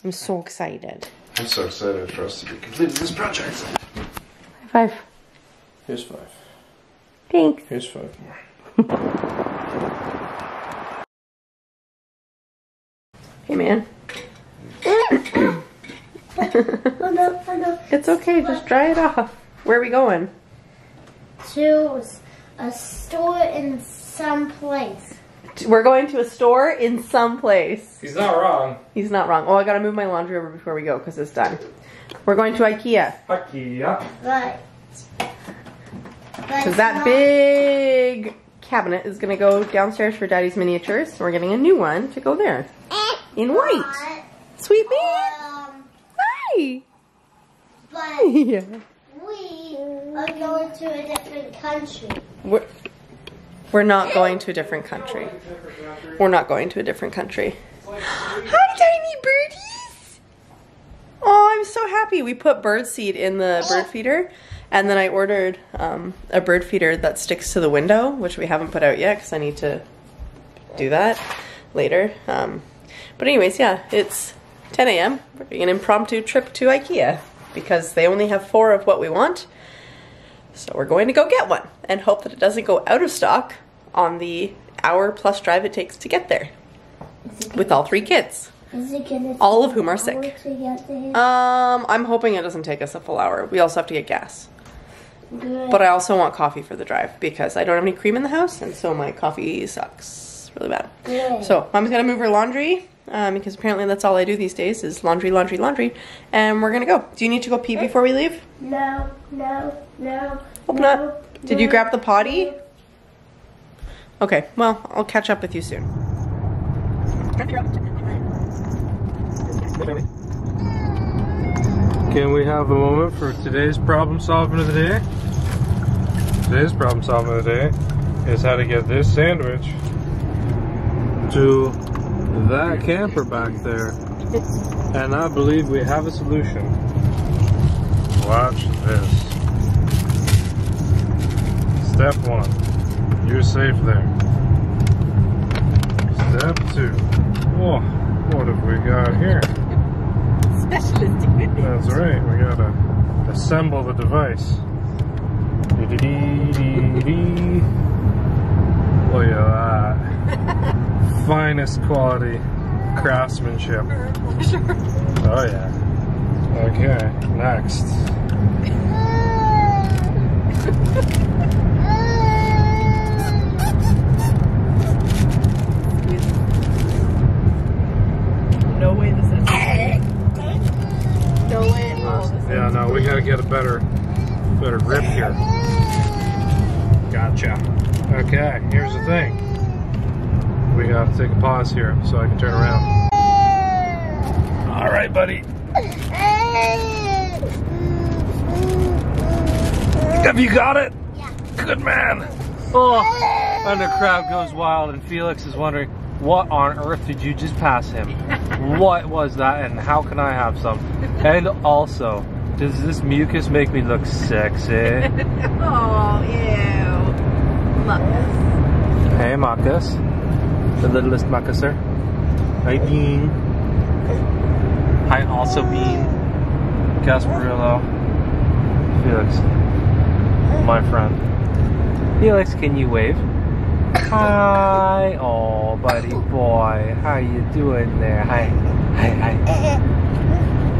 I'm so excited. I'm so excited for us to be completed this project. High five. Here's 5. Thanks. Here's 5 more. Hey, man. It's okay, just dry it off. Where are we going? To a store in some place. We're going to a store in some place. He's not wrong. He's not wrong. Oh, I gotta move my laundry over before we go because it's done. We're going to IKEA. IKEA. But Because that big cabinet is gonna go downstairs for Daddy's miniatures. So we're getting a new one to go there. In white. Sweet man. Hi. But Yeah. we are going to a different country. We're not going to a different country. We're not going to a different country. Hi, tiny birdies! Oh, I'm so happy. We put bird seed in the bird feeder, and then I ordered a bird feeder that sticks to the window, which we haven't put out yet because I need to do that later. But anyways, yeah, it's 10 a.m. We're doing an impromptu trip to IKEA because they only have 4 of what we want. So we're going to go get one and hope that it doesn't go out of stock on the hour-plus drive it takes to get there with all 3 kids, all of whom are sick. I'm hoping it doesn't take us a full hour. We also have to get gas. Good. But I also want coffee for the drive because I don't have any cream in the house and so my coffee sucks really bad. Good. So Mom's gonna move her laundry because apparently that's all I do these days is laundry, laundry, laundry. And we're gonna go. Do you need to go pee before we leave? No, no, no. Hope not. Did you grab the potty? Okay, well, I'll catch up with you soon. Can we have a moment for today's problem solving of the day? Today's problem solving of the day is how to get this sandwich to that camper back there. And I believe we have a solution. Watch this. Step 1, you're safe there. Step 2, whoa, what have we got here? Specialist equipment. That's right, we gotta assemble the device. Look at that. Finest quality craftsmanship. Oh yeah. Okay, next. No way this is. No way it was. Yeah, no, we gotta get a better grip here. Gotcha. Okay, here's the thing. We gotta take a pause here so I can turn around. All right, buddy. Have you got it? Yeah. Good man. Oh, and the crowd goes wild and Felix is wondering, what on earth did you just pass him? What was that and how can I have some? And also, does this mucus make me look sexy? Oh, ew. Marcus. Hey Marcus, the littlest Marcuser. Hi Bean. Hi also Bean. Gasparillo. Felix, my friend. Felix, can you wave? Hi. Oh, buddy boy. How you doing there? Hi. Hi, hi.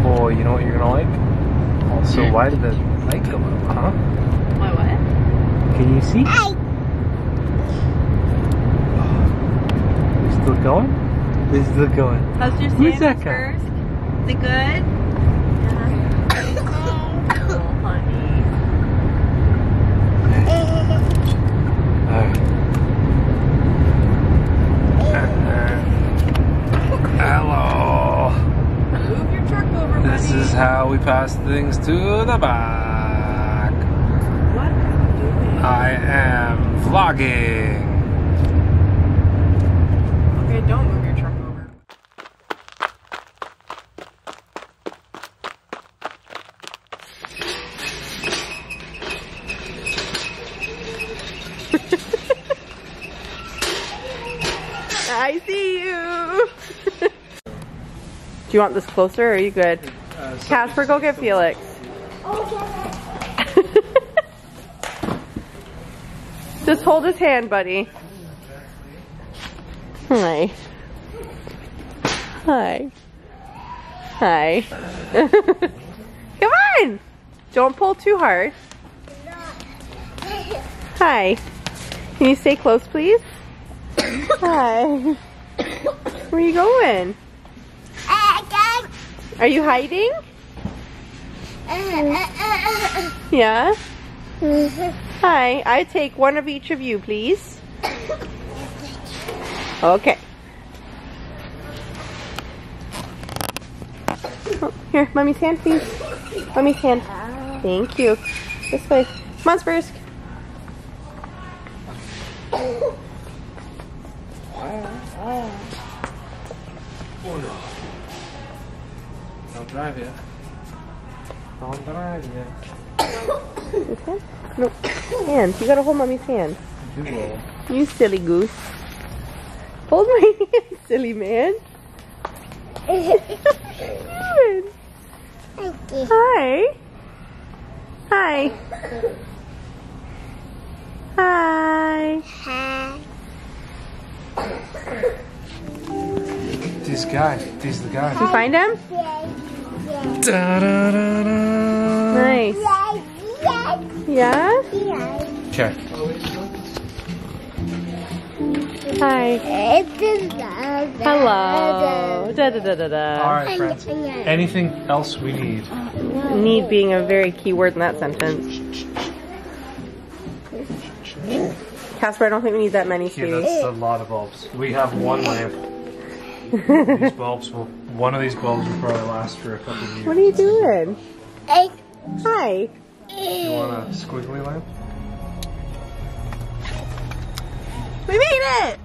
Boy, you know what you're gonna like? Also, why did the light go up, huh? Why what? Can you see? We're still going? We're still going. How's your Who's that sandwich guy? first? Is it good? Oh, honey. Hello. Move your truck over, buddy. This is how we pass things to the back. What are you doing? I am vlogging. Okay, don't move your truck over. I see you. you want this closer or are you good? Casper, go get Felix. Just hold his hand, buddy. Hi. Hi. Hi. Come on! Don't pull too hard. Hi. Can you stay close, please? Hi. Where are you going? Are you hiding? Yeah? Hi. I take one of each of you, please. Okay. Oh, here, Mommy's hand, please. Mommy's hand. Thank you. This way. Come on, Spurs. Oh no. Don't drive yet. Don't drive yet. This hand? No. Hand. You gotta hold Mommy's hand. You will. You silly goose. Hold my hand, silly man. What are you doing? Hi. Hi. Hi. Hi. This guy. This is the guy. Did you find him? Da, da, da, da. Nice. Yeah? Okay. Hi. Hello. Da da da da da. Alright, friends. Anything else we need? Need being a very key word in that sentence. Casper, I don't think we need that many, Yeah, sweetie. that's a lot of bulbs. We have one lamp. These bulbs will. One of these bulbs will probably last for a couple of years. What are you doing? Hi. You want a squiggly lamp? We made it!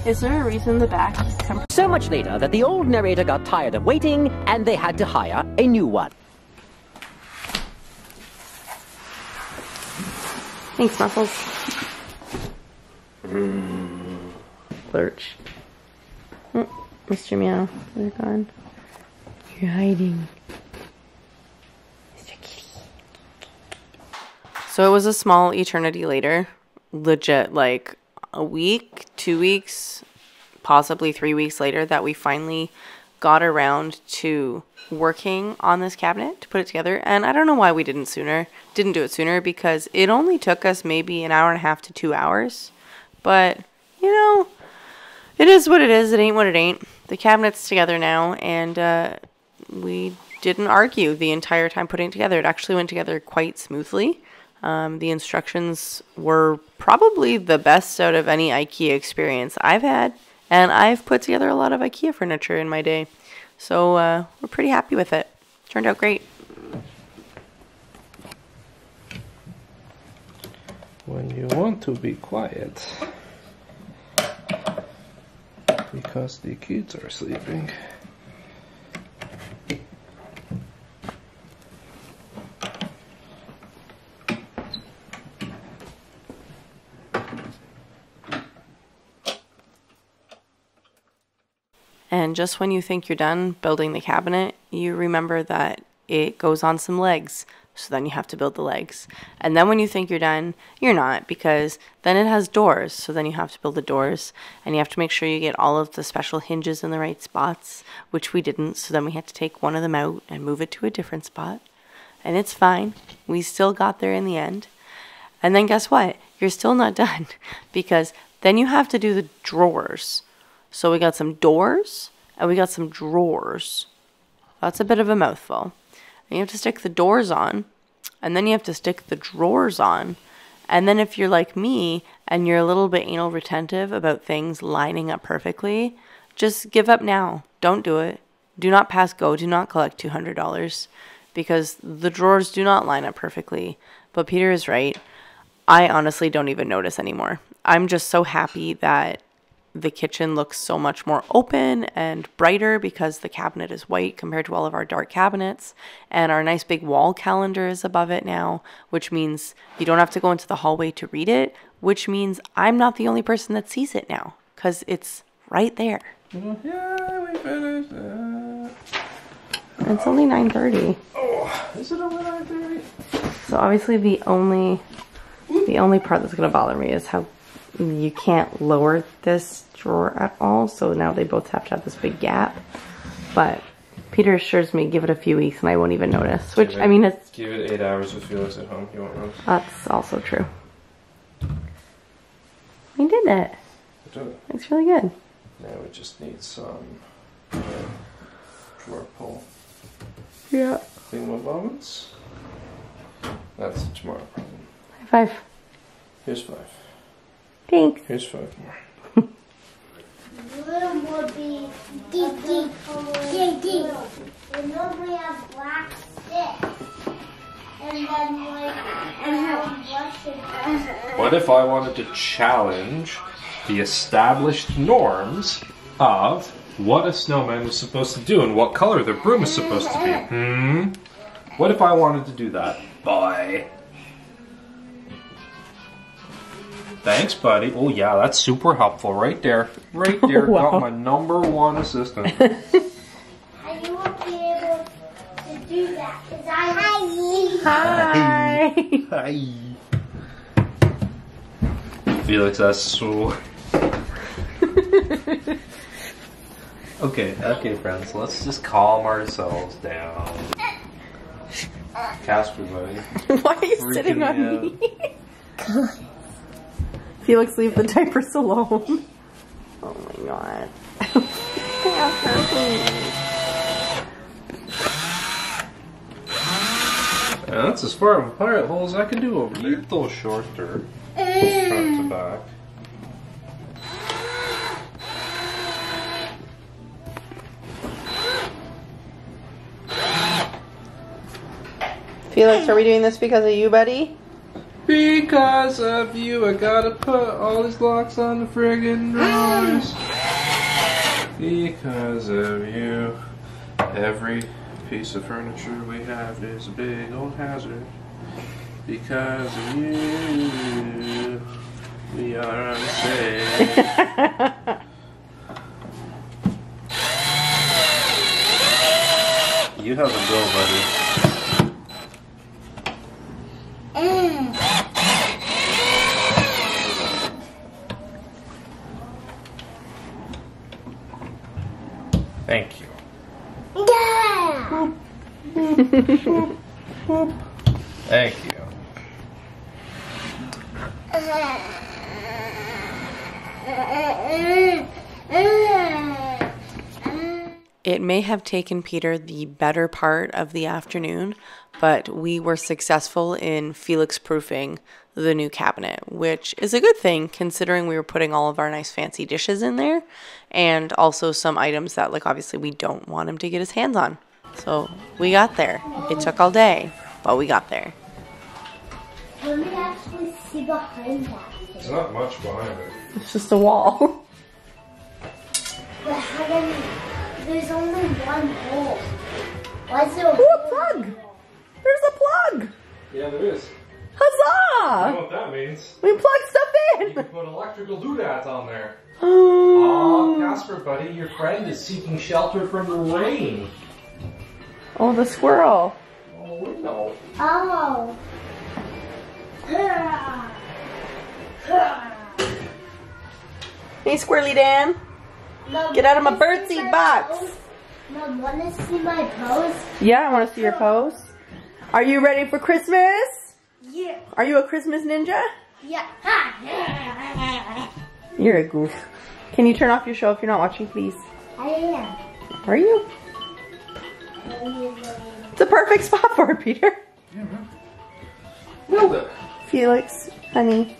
Is there a reason the back is temporary? So much later that the old narrator got tired of waiting and they had to hire a new one. Thanks, Muscles. Lurch. Oh, Mr. Meow, they're gone. You're hiding. Mr. Kitty. So it was a small eternity later. Legit, like a week, 2 weeks, possibly 3 weeks later that we finally got around to working on this cabinet to put it together. And I don't know why we didn't do it sooner, because it only took us maybe an hour and a half to 2 hours. But, you know, it is what it is. It ain't what it ain't. The cabinet's together now, and we didn't argue the entire time putting it together. It actually went together quite smoothly. The instructions were probably the best out of any IKEA experience I've had. And I've put together a lot of IKEA furniture in my day. So we're pretty happy with it. Turned out great. When you want to be quiet, because the kids are sleeping. And just when you think you're done building the cabinet, you remember that it goes on some legs. So then you have to build the legs. And then when you think you're done, you're not, because then it has doors. So then you have to build the doors, and you have to make sure you get all of the special hinges in the right spots, which we didn't. So then we had to take one of them out and move it to a different spot. And it's fine. We still got there in the end. And then guess what? You're still not done, because then you have to do the drawers. So we got some doors and we got some drawers. That's a bit of a mouthful. And you have to stick the doors on, and then you have to stick the drawers on. And then if you're like me and you're a little bit anal retentive about things lining up perfectly, just give up now. Don't do it. Do not pass go. Do not collect $200, because the drawers do not line up perfectly. But Peter is right. I honestly don't even notice anymore. I'm just so happy that the kitchen looks so much more open and brighter because the cabinet is white compared to all of our dark cabinets. And our nice big wall calendar is above it now, which means you don't have to go into the hallway to read it, which means I'm not the only person that sees it now because it's right there. Yeah, we finished that. It's only 9:30. Oh, is it only 9:30? So obviously the only part that's gonna bother me is how you can't lower this drawer at all. So now they both have to have this big gap. But Peter assures me give it a few weeks and I won't even notice. Which I mean, it's give it 8 hours with Felix at home. You won't notice. That's also true. We did it. We did it. It's really good. Now we just need some drawer pull. Yeah. Thingamabobs. That's the tomorrow problem. High five. Here's 5. Thanks. Here's 5 more. Blue will be deep. And normally have black sticks. And then like What if I wanted to challenge the established norms of what a snowman is supposed to do and what color the broom is supposed to be? What if I wanted to do that? Boy. Thanks, buddy. Oh, yeah, that's super helpful right there. Right there. Wow. Got my #1 assistant. I won't be able to do that because Hi. Hi. Felix, that's so... Okay, friends. Let's just calm ourselves down. Casper, buddy. Why are you sitting on me? Felix, leave the diapers alone. Oh my god. Casper, please. Yeah, that's as far of a pirate hole as I can do over there. Those shorter, front to back. Felix, are we doing this because of you, buddy? Because of you, I gotta put all these locks on the friggin' drawers. Because of you, every piece of furniture we have is a big old hazard. Because of you, we are unsafe. You have a go, buddy. Thank you. Yeah. Thank you. It may have taken Peter the better part of the afternoon, but we were successful in Feliks-proofing the new cabinet, which is a good thing considering we were putting all of our nice fancy dishes in there and also some items that, like, obviously we don't want him to get his hands on. So we got there. It took all day, but we got there. Let me actually see behind that. There's not much behind it. It's just a wall. But how many? There's only one hole. Why is there a Ooh, a plug! There's a plug! Yeah, there is. Huzzah! You know what that means? We plug stuff You in! can put electrical doodads on there. Oh, Aw, Casper, buddy, your friend is seeking shelter from the rain. oh, the squirrel. Oh, we know. Oh. Hey, Squirrely Dan. Mom, Get out of my wanna birdseed see my box. pose? Mom, wanna see my pose? Yeah, I want to see your pose. Are you ready for Christmas? Yeah. Are you a Christmas ninja? Yeah. You're a goof. Can you turn off your show if you're not watching, please? I am. Are you? It's a perfect spot for it, Peter. Yeah, man. Nailed it. Felix, honey,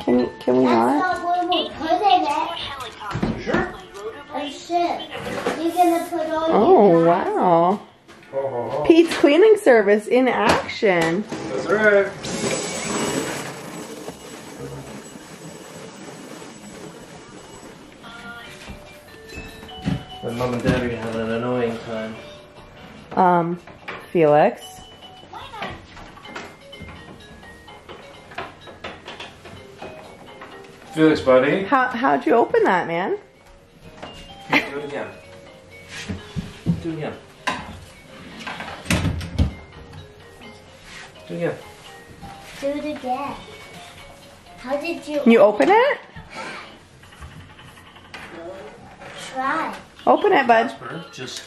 can we That's not? not what we'll put in it. You sure? A ship. You're gonna put all Oh, your wow. Oh. Pete's cleaning service in action. That's right. When Mom and Dad are having an annoying time. Felix. Felix, buddy. How'd you open that, man? Do it again. Do it again. Do it again. Do it again. How did you? You open it? Try. Open it, bud. Casper, just.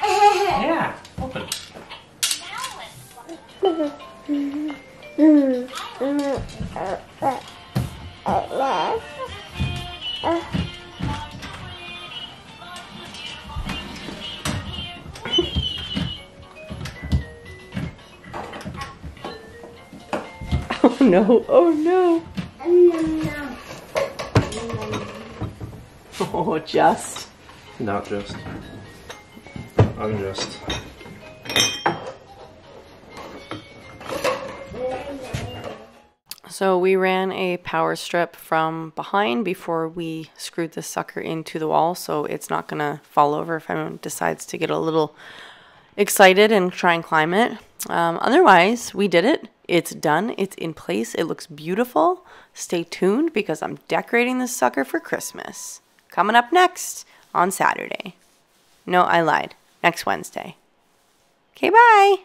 Yeah, open. Oh no, oh no. Oh, just. Not just. Unjust. So we ran a power strip from behind before we screwed this sucker into the wall, so it's not gonna fall over if anyone decides to get a little excited and try and climb it. Otherwise, we did it. It's done. It's in place. It looks beautiful. Stay tuned because I'm decorating this sucker for Christmas. Coming up next on Saturday. No, I lied. Next Wednesday. Okay, bye.